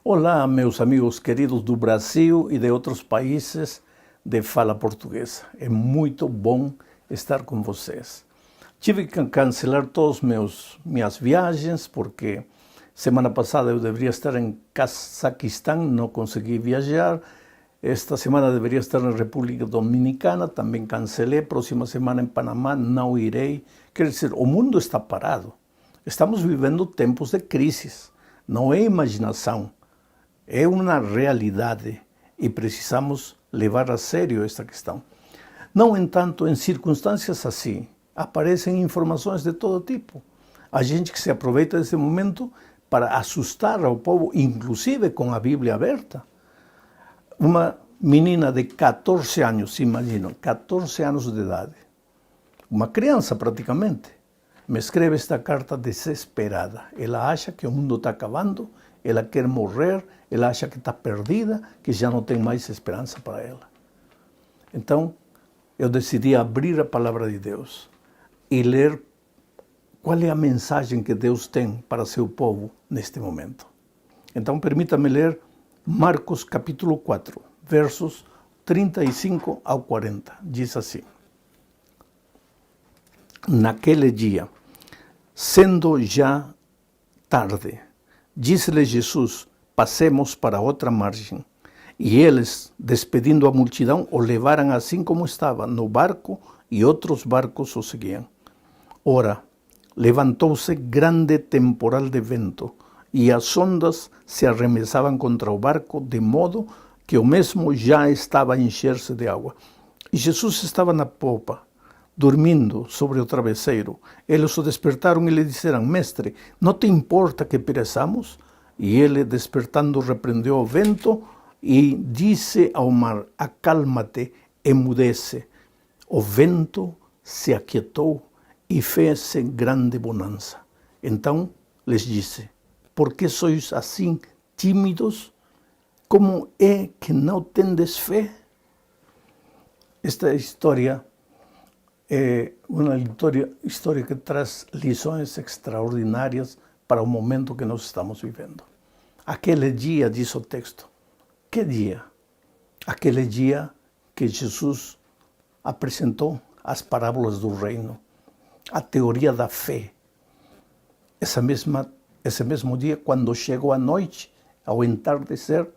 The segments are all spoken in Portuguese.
Olá, meus amigos queridos do Brasil e de outros países de fala portuguesa. É muito bom estar com vocês. Tive que cancelar todas minhas viagens porque semana passada eu deveria estar em Cazaquistão, não consegui viajar. Esta semana deveria estar na República Dominicana, também cancelei. Próxima semana em Panamá, não irei. Quer dizer, o mundo está parado. Estamos vivendo tempos de crises. Não é imaginação. É uma realidade e precisamos levar a sério esta questão. No entanto, em circunstâncias assim, aparecem informações de todo tipo. Há gente que se aproveita desse momento para assustar ao povo, inclusive com a Bíblia aberta. Uma menina de 14 anos, se imaginam, 14 anos de idade, uma criança praticamente, me escreve esta carta desesperada. Ela acha que o mundo está acabando, ela quer morrer, ela acha que está perdida, que já não tem mais esperança para ela. Então, eu decidi abrir a palavra de Deus e ler qual é a mensagem que Deus tem para seu povo neste momento. Então, permita-me ler Marcos capítulo 4, versos 35 ao 40. Diz assim: Naquele dia, sendo já tarde, disse-lhe Jesus: passemos para outra margem. E eles, despedindo a multidão, o levaram assim como estava, no barco, e outros barcos o seguiam. Ora, levantou-se grande temporal de vento, e as ondas se arremessavam contra o barco, de modo que o mesmo já estava a encher-se de água. E Jesus estava na popa, dormindo sobre o travesseiro. Eles o despertaram e lhe disseram: Mestre, não te importa que pereçamos? E ele, despertando, repreendeu o vento e disse ao mar: Acalma-te, emudece. O vento se aquietou e fez-se grande bonança. Então lhes disse: Por que sois assim tímidos? Como é que não tendes fé? Esta história é uma história que traz lições extraordinárias para o momento que nós estamos vivendo. Aquele dia, diz o texto. Que dia? Aquele dia que Jesus apresentou as parábolas do reino, a teoria da fé. Esse mesmo dia, quando chegou a noite, ao entardecer,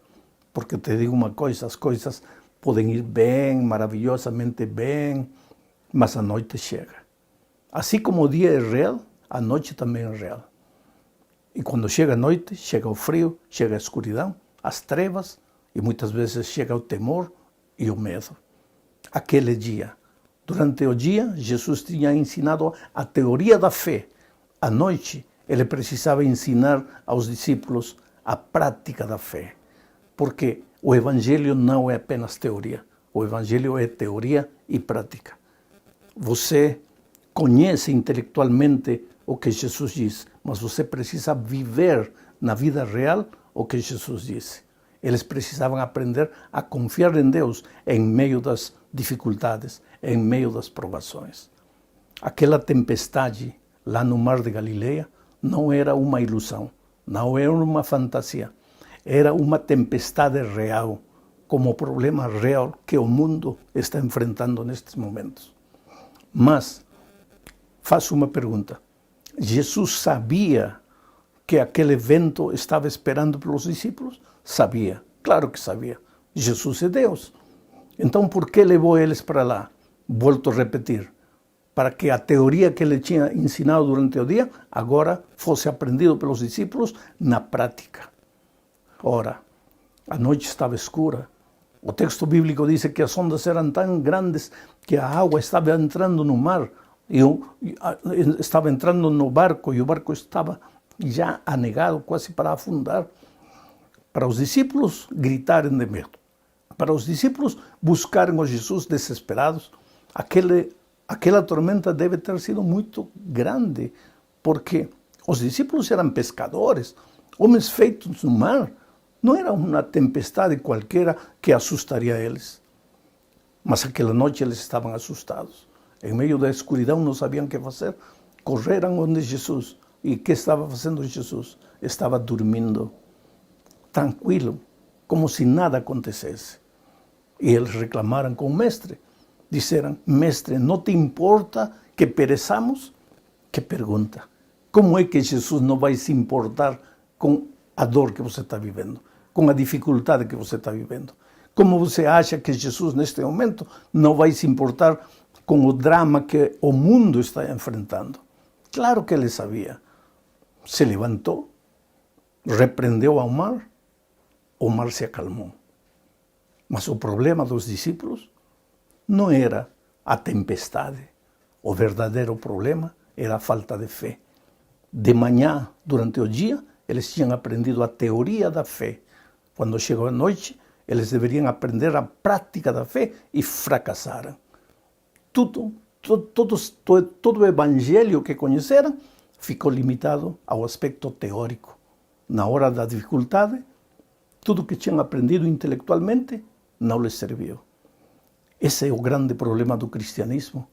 porque te digo uma coisa, as coisas podem ir bem, maravilhosamente bem, mas a noite chega. Assim como o dia é real, a noite também é real. E quando chega a noite, chega o frio, chega a escuridão, as trevas, e muitas vezes chega o temor e o medo. Aquele dia, durante o dia, Jesus tinha ensinado a teoria da fé. À noite, ele precisava ensinar aos discípulos a prática da fé. Porque o Evangelho não é apenas teoria. O Evangelho é teoria e prática. Você conhece intelectualmente o que Jesus diz, mas você precisa viver na vida real o que Jesus disse. Eles precisavam aprender a confiar em Deus em meio das dificuldades, em meio das provações. Aquela tempestade lá no Mar de Galileia não era uma ilusão, não era uma fantasia. Era uma tempestade real, como o problema real que o mundo está enfrentando nestes momentos. Mas, faço uma pergunta. Jesus sabia que aquele vento estava esperando pelos discípulos? Sabia, claro que sabia. Jesus é Deus. Então, por que levou eles para lá? Volto a repetir. Para que a teoria que ele tinha ensinado durante o dia, agora fosse aprendido pelos discípulos na prática. Ora, a noite estava escura. O texto bíblico diz que as ondas eram tão grandes que a água estava entrando no mar, e estava entrando no barco, e o barco estava já anegado, quase para afundar. Para os discípulos gritarem de medo. Para os discípulos buscarem o Jesus desesperados. Aquela tormenta deve ter sido muito grande, porque os discípulos eram pescadores, homens feitos no mar. Não era uma tempestade qualquer que assustaria eles. Mas aquela noite eles estavam assustados. Em meio da escuridão não sabiam o que fazer. Correram onde Jesus. E o que estava fazendo Jesus? Estava dormindo. tranquilo, como se nada acontecesse. E eles reclamaram com o mestre. Disseram: mestre, não te importa que pereçamos? Que pergunta. Como é que Jesus não vai se importar com a dor que você está vivendo? Com a dificuldade que você está vivendo? Como você acha que Jesus, neste momento, não vai se importar com o drama que o mundo está enfrentando? Claro que ele sabia. Se levantou, repreendeu ao mar, o mar se acalmou. Mas o problema dos discípulos não era a tempestade. O verdadeiro problema era a falta de fé. De manhã, durante o dia, eles tinham aprendido a teoria da fé. Quando chegou a noite, eles deveriam aprender a prática da fé e fracassaram. Todo o evangelho que conheceram ficou limitado ao aspecto teórico. Na hora da dificuldade, tudo que tinham aprendido intelectualmente não lhes serviu. Esse é o grande problema do cristianismo.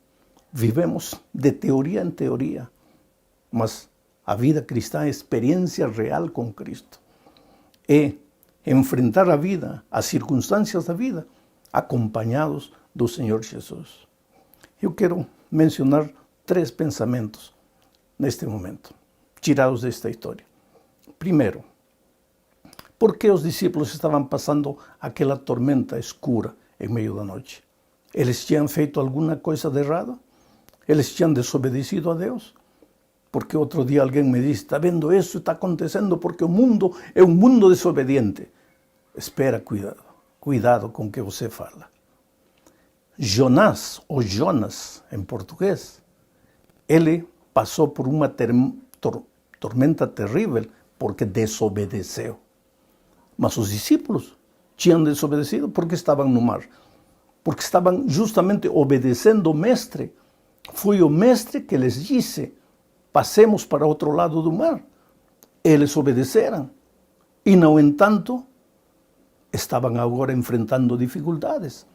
Vivemos de teoria em teoria, mas a vida cristã é experiência real com Cristo. É enfrentar a vida, as circunstâncias da vida, acompanhados do Senhor Jesus. Eu quero mencionar 3 pensamentos neste momento, tirados desta história. Primeiro, por que os discípulos estavam passando aquela tormenta escura em meio da noite? Eles tinham feito alguma coisa de errado? Eles tinham desobedecido a Deus? Porque outro dia alguém me disse: está vendo, isso está acontecendo porque o mundo é um mundo desobediente. Espera, cuidado com o que você fala. Jonás, ou Jonas em português, ele passou por uma tormenta terrível porque desobedeceu. Mas os discípulos tinham desobedecido porque estavam no mar. Porque estavam justamente obedecendo o mestre. Foi o mestre que lhes disse: passemos para outro lado do mar. Eles obedeceram. E, no entanto, estavam agora enfrentando dificuldades.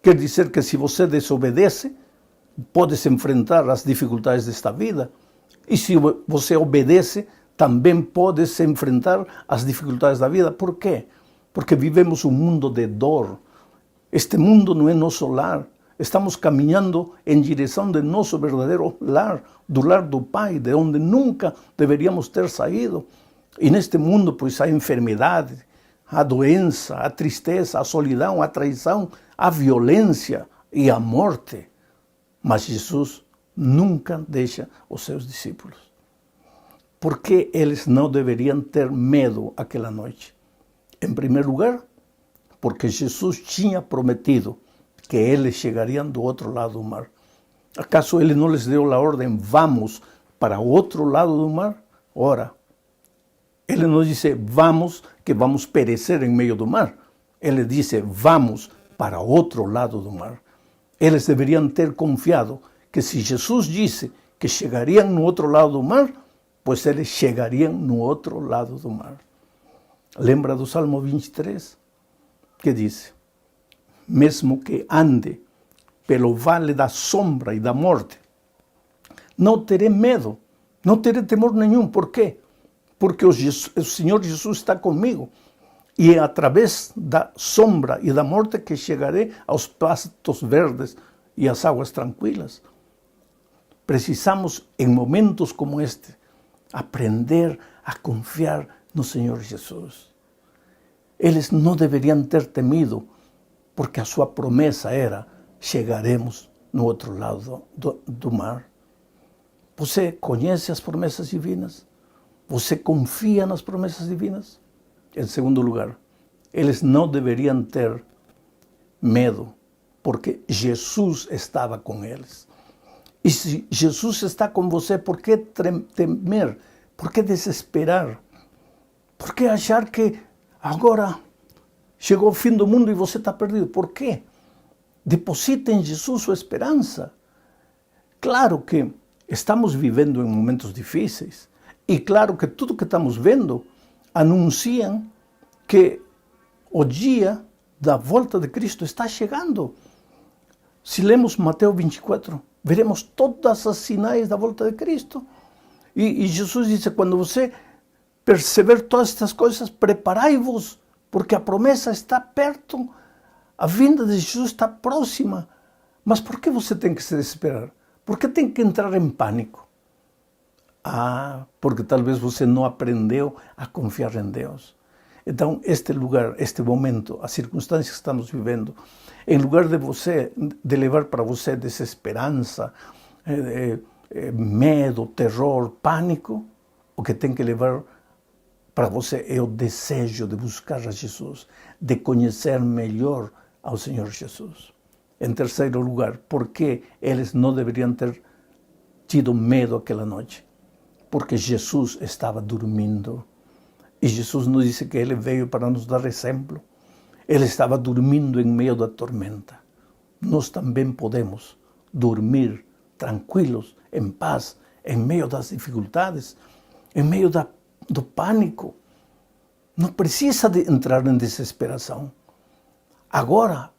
Quer dizer que se você desobedece, podes enfrentar as dificuldades desta vida. E se você obedece, também podes enfrentar as dificuldades da vida. Por quê? Porque vivemos um mundo de dor. Este mundo não é nosso lar. Estamos caminhando em direção do nosso verdadeiro lar, do lar do Pai, de onde nunca deveríamos ter saído. E neste mundo, pois, há enfermidade, há doença, há tristeza, há solidão, há traição, há violência e a morte. Mas Jesus nunca deixa os seus discípulos. Por que eles não deveriam ter medo aquela noite? Em primeiro lugar, porque Jesus tinha prometido que eles chegariam do outro lado do mar. ¿Acaso ele não lhes deu a ordem: vamos para o outro lado do mar? Ora, ele não disse: vamos, que vamos perecer em meio do mar. Ele disse: vamos para o outro lado do mar. Eles deveriam ter confiado que se Jesus disse que chegariam no outro lado do mar, pois eles chegariam no outro lado do mar. Lembra do Salmo 23? Que diz: mesmo que ande pelo vale da sombra e da morte, não terei medo, não terei temor nenhum. Por quê? Porque o Senhor Jesus está comigo. E é através da sombra e da morte que chegarei aos pastos verdes e às águas tranquilas. Precisamos, em momentos como este, aprender a confiar no Senhor Jesus. Eles não deveriam ter temido, porque a sua promessa era: chegaremos no outro lado do mar. Você conhece as promessas divinas? Você confia nas promessas divinas? Em segundo lugar, eles não deveriam ter medo, porque Jesus estava com eles. E se Jesus está com você, por que temer? Por que desesperar? Por que achar que agora chegou o fim do mundo e você está perdido? Por quê? Deposita em Jesus sua esperança. Claro que estamos vivendo em momentos difíceis. E claro que tudo que estamos vendo anunciam que o dia da volta de Cristo está chegando. Se lemos Mateus 24, veremos todas as sinais da volta de Cristo. E Jesus disse: quando você perceber todas estas coisas, preparai-vos, porque a promessa está perto, a vinda de Jesus está próxima. Mas por que você tem que se desesperar? Por que tem que entrar em pânico? Porque talvez você não aprendeu a confiar em Deus. Então, este lugar, este momento, as circunstâncias que estamos vivendo, em lugar de levar para você desesperança, medo, terror, pânico, o que tem que levar para você é o desejo de buscar a Jesus, de conhecer melhor ao Senhor Jesus. Em terceiro lugar, por que eles não deveriam ter tido medo aquela noite? Porque Jesus estava dormindo. E Jesus nos disse que Ele veio para nos dar exemplo. Ele estava dormindo em meio da tormenta. Nós também podemos dormir tranquilos, em paz, em meio das dificuldades, em meio do pânico. Não precisa de entrar em desesperação. Agora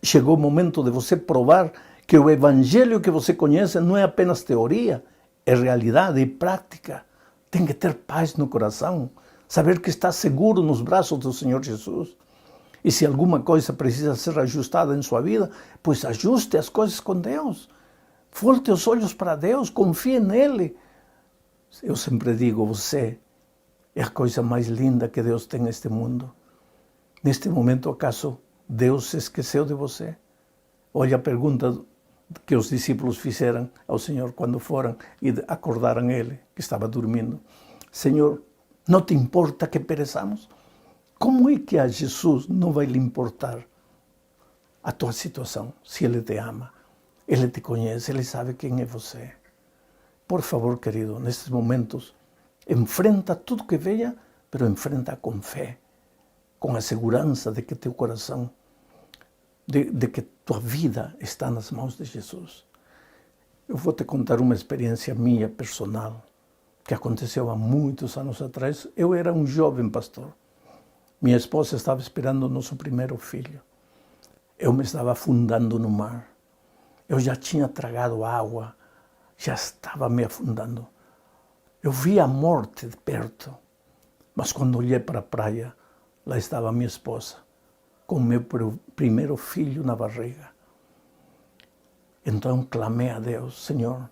chegou o momento de você provar que o evangelho que você conhece não é apenas teoria, é realidade e prática. Tem que ter paz no coração, saber que está seguro nos braços do Senhor Jesus. E se alguma coisa precisa ser ajustada em sua vida, pois ajuste as coisas com Deus. Volte os olhos para Deus, confie nele. Eu sempre digo, você é a coisa mais linda que Deus tem neste mundo. Neste momento, acaso, Deus se esqueceu de você? Olha a pergunta que os discípulos fizeram ao Senhor quando foram e acordaram ele, que estava dormindo. Senhor, não te importa que pereçamos? Como é que a Jesus não vai lhe importar a tua situação, se Ele te ama? Ele te conhece, Ele sabe quem é você. Por favor, querido, nestes momentos, enfrenta tudo que venha, pero enfrenta com fé, com a segurança de que teu coração, de que tua vida está nas mãos de Jesus. Eu vou te contar uma experiência minha, personal, que aconteceu há muitos anos atrás. Eu era um jovem pastor. Minha esposa estava esperando o nosso primeiro filho. Eu me estava afundando no mar. Eu já tinha tragado água, já estava me afundando. Eu vi a morte de perto, mas quando olhei para a praia, lá estava minha esposa, com meu primeiro filho na barriga. Então clamei a Deus, Senhor,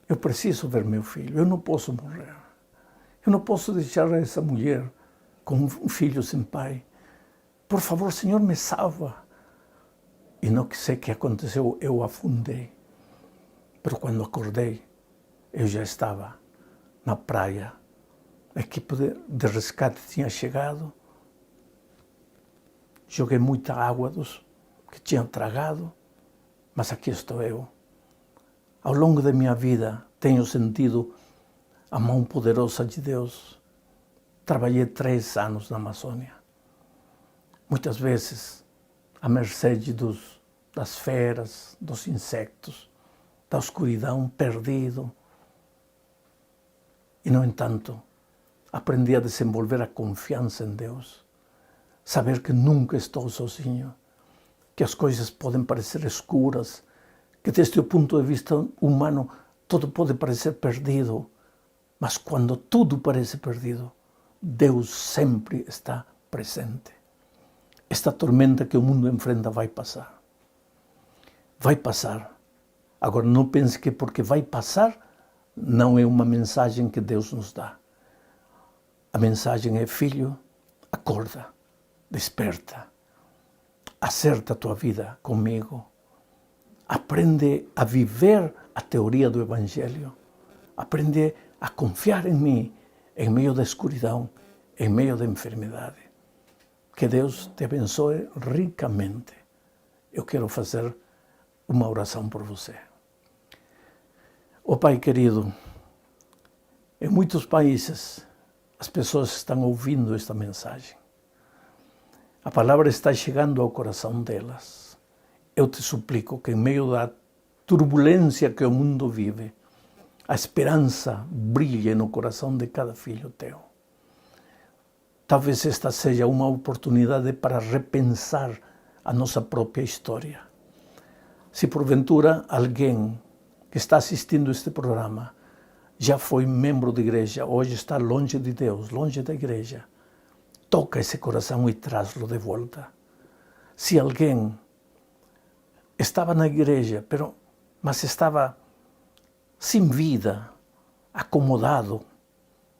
eu preciso ver meu filho, eu não posso morrer. Eu não posso deixar essa mulher com um filho sem pai. Por favor, Senhor, me salva. E não sei o que aconteceu, eu afundei. Mas quando acordei, eu já estava na praia. A equipe de resgate tinha chegado. Joguei muita água dos que tinham tragado, mas aqui estou eu. Ao longo da minha vida, tenho sentido a mão poderosa de Deus. Trabalhei 3 anos na Amazônia. Muitas vezes, à mercê das feras, dos insectos, da escuridão, perdido. E, no entanto, aprendi a desenvolver a confiança em Deus. Saber que nunca estou sozinho, que as coisas podem parecer escuras, que desde o ponto de vista humano tudo pode parecer perdido, mas quando tudo parece perdido, Deus sempre está presente. Esta tormenta que o mundo enfrenta vai passar. Vai passar. Agora não pense que porque vai passar, não é uma mensagem que Deus nos dá. A mensagem é, filho, acorda, desperta, acerta a tua vida comigo. Aprende a viver a teoria do Evangelho. Aprende a confiar em mim, em meio da escuridão, em meio da enfermidade. Que Deus te abençoe ricamente. Eu quero fazer uma oração por você. Oh Pai querido, em muitos países as pessoas estão ouvindo esta mensagem. A palavra está chegando ao coração delas. Eu te suplico que em meio da turbulência que o mundo vive, a esperança brilhe no coração de cada filho teu. Talvez esta seja uma oportunidade para repensar a nossa própria história. Se porventura alguém que está assistindo este programa já foi membro de igreja, hoje está longe de Deus, longe da igreja. Toca esse coração e traz-lo de volta. Se alguém estava na igreja, mas estava sem vida, acomodado,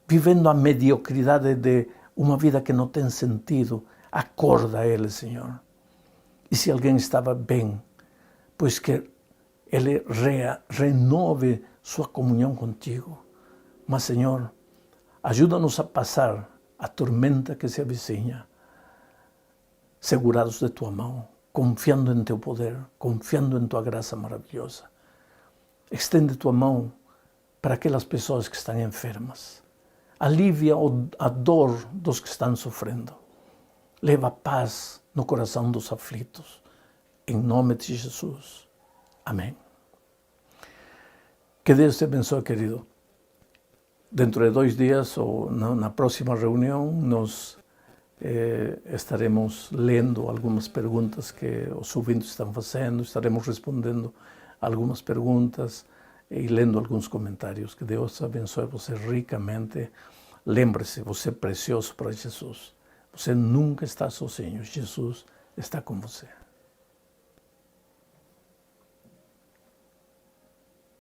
vivendo a mediocridade de uma vida que não tem sentido, acorda ele, Senhor. E se alguém estava bem, pois que ele renove sua comunhão contigo. Mas, Senhor, ajuda-nos a passar a tormenta que se avizinha, segurados de tua mão, confiando em teu poder, confiando em tua graça maravilhosa. Estende tua mão para aquelas pessoas que estão enfermas. Alivia a dor dos que estão sofrendo. Leva paz no coração dos aflitos. Em nome de Jesus. Amém. Que Deus te abençoe, querido. Dentro de 2 dias, ou na próxima reunião, nós estaremos lendo algumas perguntas que os ouvintes estão fazendo, estaremos respondendo algumas perguntas e lendo alguns comentários. Que Deus abençoe você ricamente. Lembre-se, você é precioso para Jesus. Você nunca está sozinho. Jesus está com você.